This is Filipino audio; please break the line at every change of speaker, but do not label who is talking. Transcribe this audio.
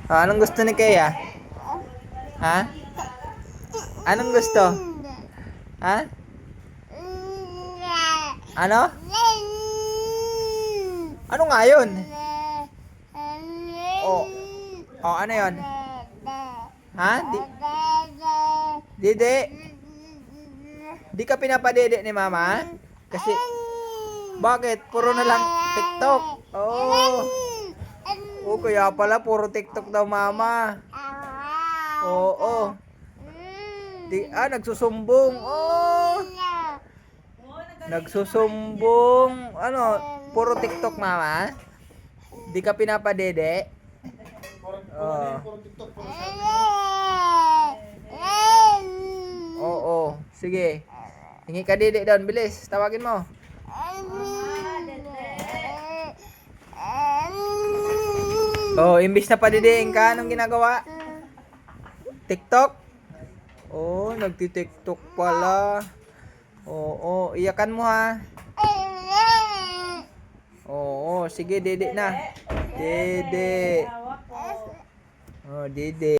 Anong gusto ni Kea? Ha? Anong gusto? Ha? Ano? Ano nga yun? Oh. Oh, ano yun? Ha? Dede? Di ka pinapadede ni mama? Kasi, bakit? Puro na lang TikTok. Oh. Oh, kaya pala puro TikTok daw mama. Oo. Nagsusumbong. Oh. Nagsusumbong. Ano? Puro TikTok mama? Di ka pinapadede? Oh. Oo. Sige. Hingi ka dede doon. Bilis. Tawagin mo. Oh, imbis na padidiin ka, anong ginagawa? TikTok? Oh, nagti-TikTok pala. Oo, iyakan mo ha. Oo, sige, dede na. Dede. Oh, dede.